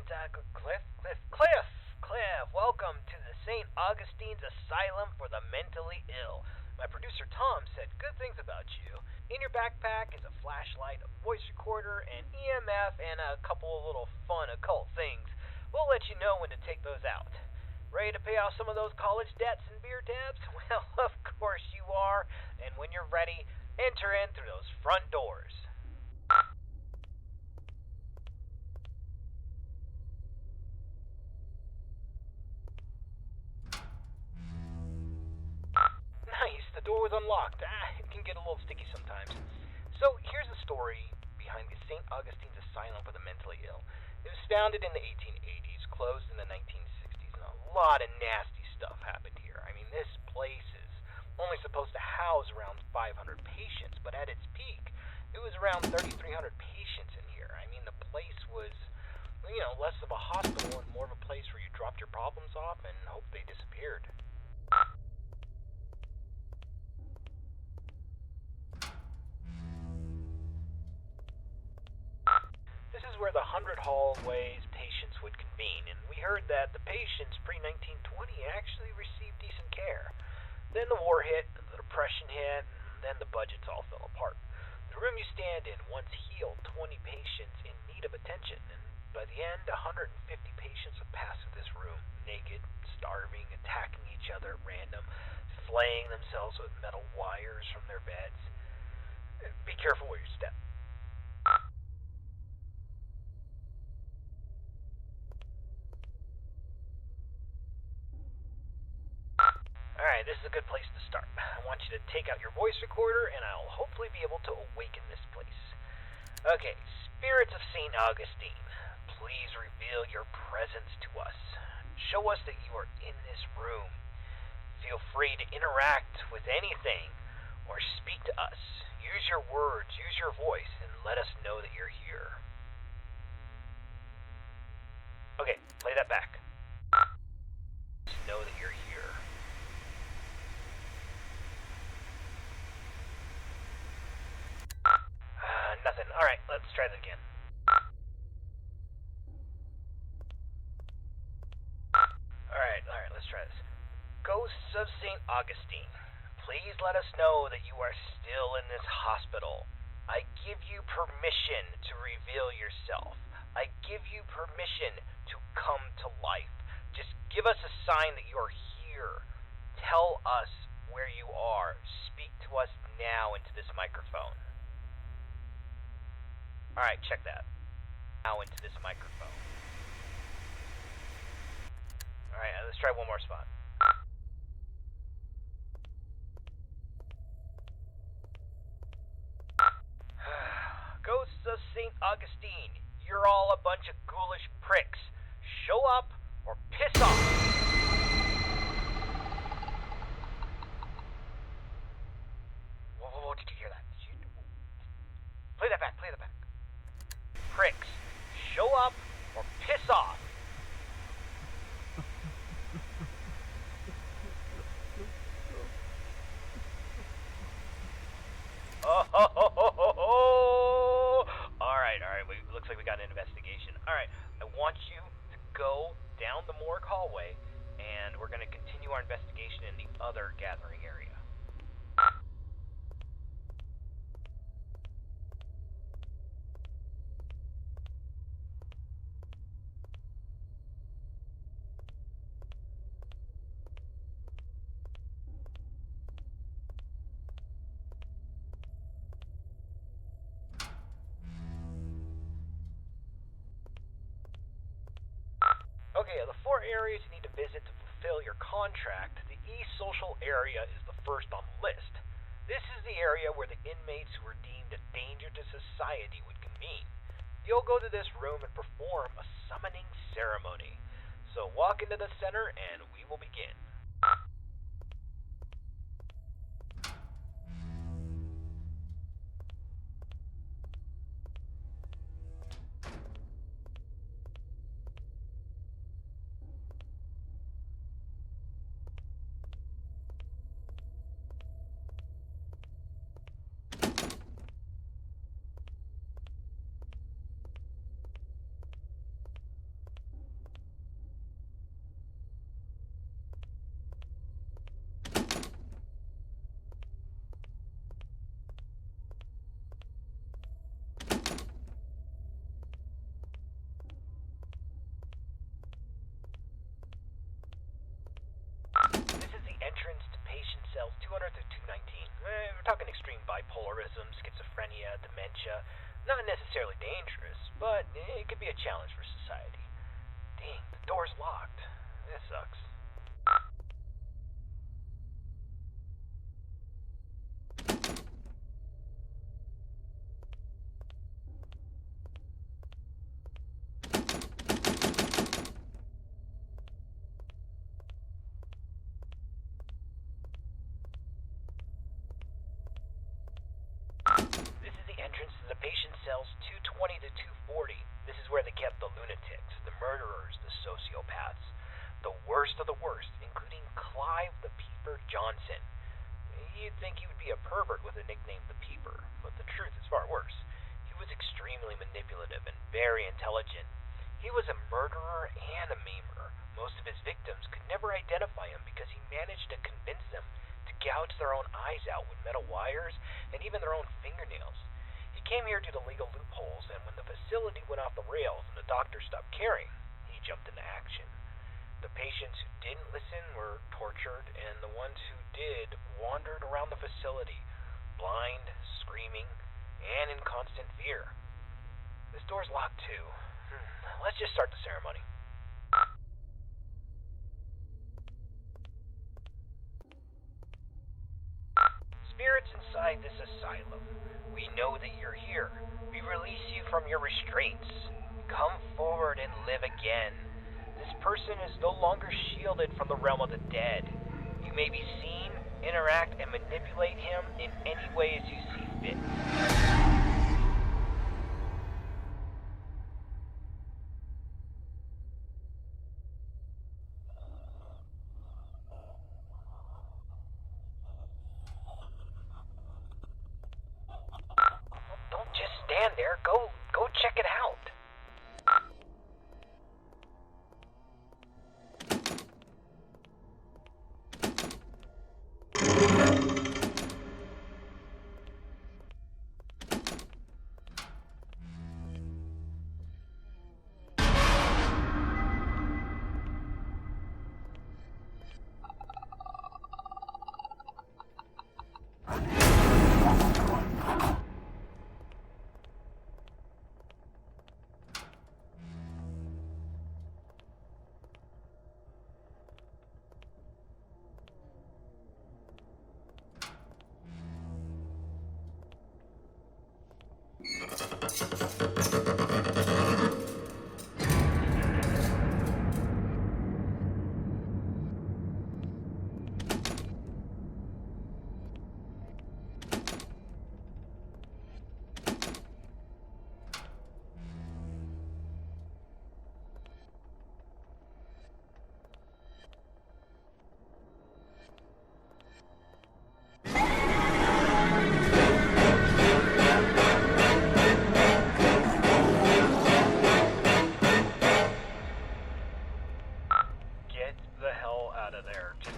Cliff, welcome to the St. Augustine's Asylum for the Mentally Ill. My producer Tom said good things about you. In your backpack is a flashlight, a voice recorder, an EMF, and a couple of little fun occult things. We'll let you know when to take those out. Ready to pay off some of those college debts and beer tabs? Well, of course you are. And when you're ready, enter in through those front doors. Nice, the door was unlocked. It can get a little sticky sometimes. So here's the story behind the St. Augustine's Asylum for the Mentally Ill. It was founded in the 1880s, closed in the 1960s, and a lot of nasty stuff happened here. I mean, this place is only supposed to house around 500 patients, but at its peak, it was around 3,300 patients in here. I mean, the place was, less of a hospital and more of a place where you dropped your problems off and hoped they disappeared. This is where the 100 hallways patients would convene, and we heard that the patients pre-1920 actually received decent care. Then the war hit, the depression hit, and then the budgets all fell apart. The room you stand in once healed 20 patients in need of attention, and by the end, 150 patients would pass through this room, naked, starving, attacking each other at random, flaying themselves with metal wires from their beds. Be careful where you step. Alright, this is a good place to start. I want you to take out your voice recorder, and I'll hopefully be able to awaken this place. Okay, spirits of St. Augustine, please reveal your presence to us. Show us that you are in this room. Feel free to interact with anything, or speak to us. Use your words, use your voice, and let us know that you're here. Okay, play that back. Just know that you're here. Nothing. Alright, let's try that again. Alright, let's try this. Ghosts of St. Augustine, please let us know that you are still in this hospital. I give you permission to reveal yourself. I give you permission to come to life. Just give us a sign that you're here. Tell us where you are. Speak to us now into this microphone. Alright, check that. Now into this microphone. Alright, let's try one more spot. Ghosts of St. Augustine, you're all a bunch of ghoulish pricks. Show up or piss off! Whoa, did you hear that? Play that back. Pricks, show up or piss off! Alright, looks like we got an investigation. Alright, I want you to go down the morgue hallway, and we're going to continue our investigation in the other gathering area. Okay, the 4 areas you need to visit to fulfill your contract. The East Social area is the first on the list. This is the area where the inmates who are deemed a danger to society would convene. You'll go to this room and perform a summoning ceremony. So walk into the center and we will begin. cells 200 to 219. We're talking extreme bipolarism, schizophrenia, dementia. Not necessarily dangerous, but it could be a challenge for society. Dang, the door's locked. That sucks. This is the entrance to the patient cells 220 to 240. This is where they kept the lunatics, the murderers, the sociopaths. The worst of the worst, including Clive the Peeper Johnson. You'd think he would be a pervert with a nickname the Peeper, but the truth is far worse. He was extremely manipulative and very intelligent. He was a murderer and a maimer. Most of his victims could never identify him because he managed to convince them to gouge their own eyes out with metal wires and even their own fingernails. He came here due to legal loopholes, and when the facility went off the rails and the doctors stopped caring, he jumped into action. The patients who didn't listen were tortured, and the ones who did wandered around the facility, blind, screaming, and in constant fear. This door's locked too. Let's just start the ceremony. Spirits inside this asylum, we know that you're here. We release you from your restraints. Come forward and live again. This person is no longer shielded from the realm of the dead. You may be seen, interact, and manipulate him in any way as you see fit. Don't just stand there. Go check it out.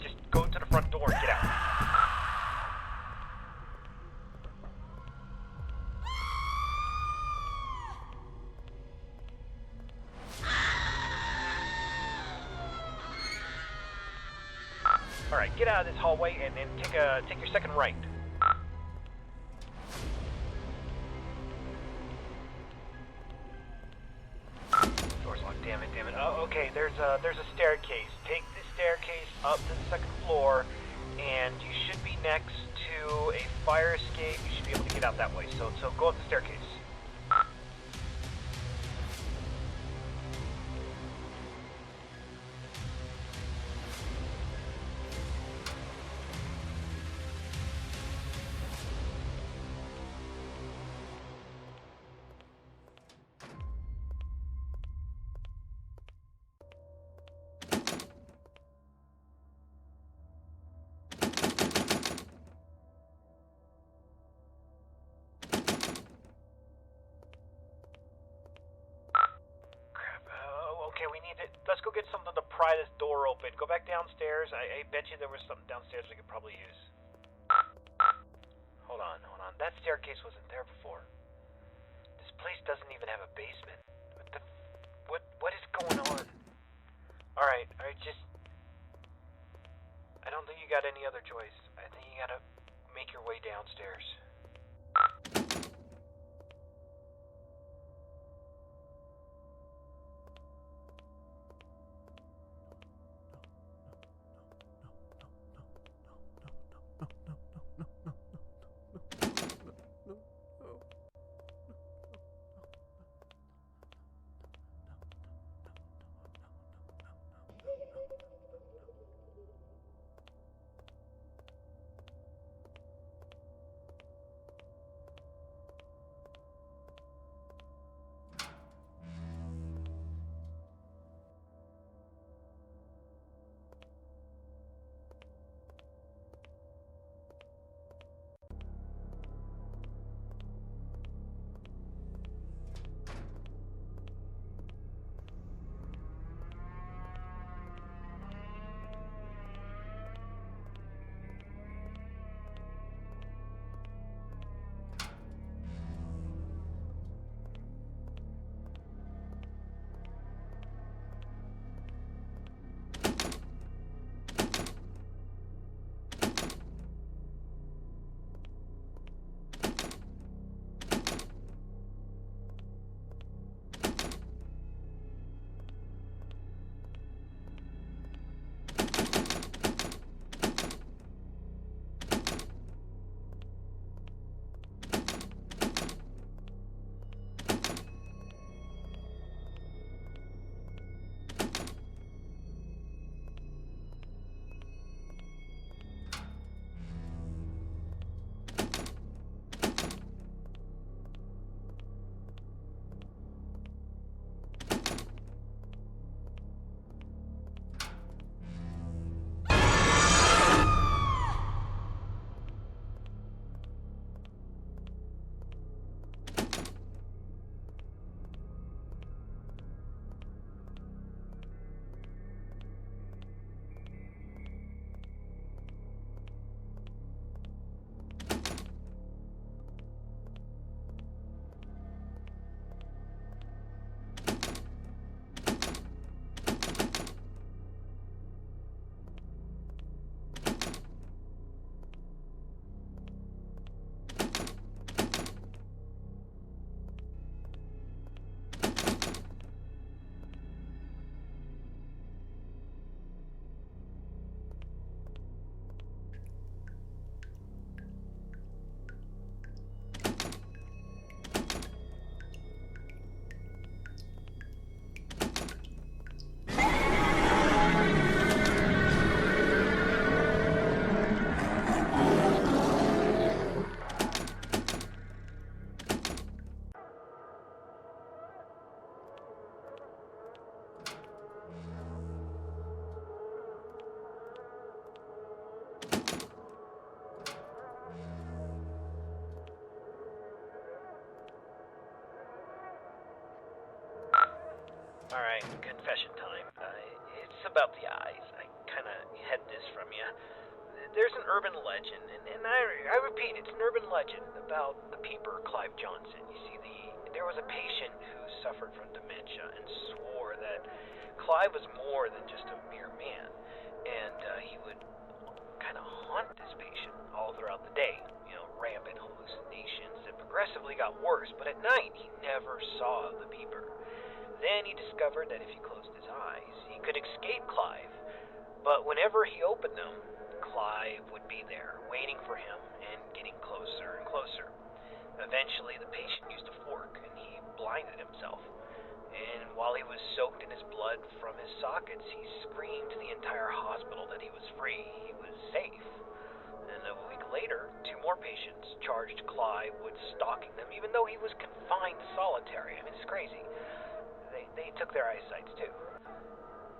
Just go to the front door and get out. Alright, get out of this hallway and then take your second right. Door's locked, damn it. Oh, okay, there's a staircase. Take the staircase up to the second floor, and you should be next to a fire escape. You should be able to get out that way. So go up the staircase. Okay, we need to... Let's go get something to pry this door open. Go back downstairs. I bet you there was something downstairs we could probably use. Hold on. That staircase wasn't there before. This place doesn't even have a basement. What is going on? Alright, just... I don't think think you got any other choice. I think you gotta make your way downstairs. Alright, confession time. It's about the eyes. I kinda had this from you. There's an urban legend, and I repeat, it's an urban legend about the peeper, Clive Johnson. You see, there was a patient who suffered from dementia and swore that Clive was more than just a mere man, and he would kind of haunt this patient all throughout the day. You know, rampant hallucinations that progressively got worse, but at night he never saw the peeper. Then he discovered that if he closed his eyes, he could escape Clive. But whenever he opened them, Clive would be there, waiting for him and getting closer and closer. Eventually, the patient used a fork and he blinded himself. And while he was soaked in his blood from his sockets, he screamed to the entire hospital that he was free, he was safe. And a week later, 2 more patients charged Clive with stalking them, even though he was confined to solitary. I mean, it's crazy. They took their eyesights too.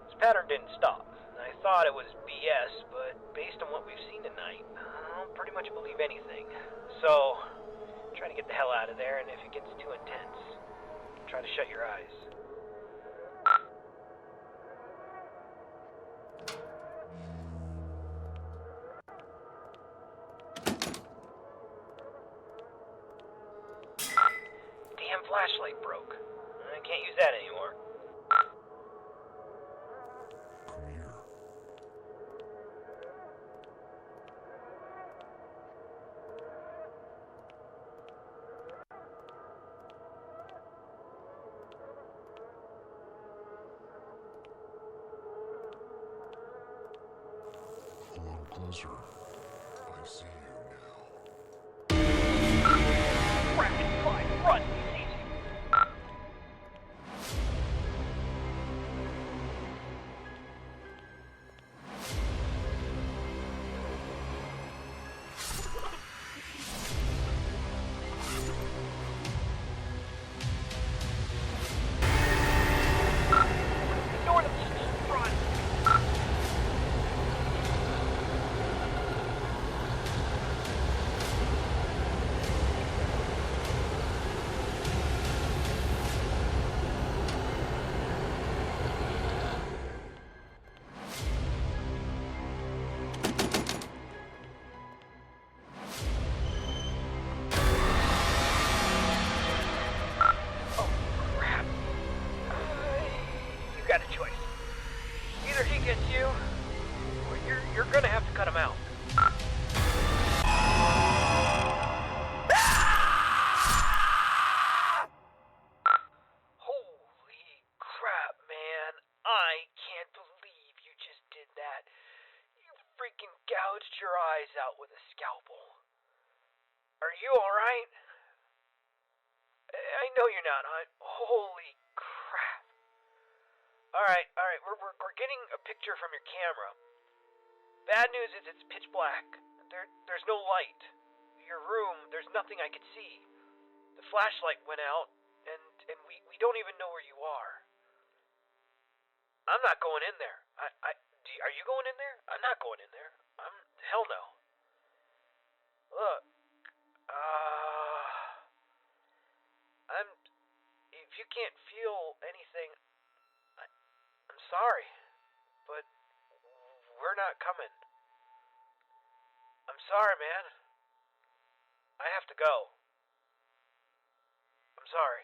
This pattern didn't stop. I thought it was BS, but based on what we've seen tonight, I'll pretty much believe anything. So, try to get the hell out of there, and if it gets too intense, try to shut your eyes. Damn flashlight broke. I can't use that anymore. pleasure. I see you now. Rapid fire, run, he's easy. Ignore them, just run. You got a choice. Either he gets you, or you're gonna have to cut him out. Holy crap, man. I can't believe you just did that. You freaking gouged your eyes out with a scalpel. Are you alright? I know you're not. Holy crap. Alright, we're getting a picture from your camera. Bad news is it's pitch black. There's no light. Your room, there's nothing I could see. The flashlight went out, and we don't even know where you are. I'm not going in there. Are you going in there? I'm not going in there. Hell no. Look, if you can't feel anything, I'm sorry, but we're not coming. I'm sorry, man. I have to go. I'm sorry.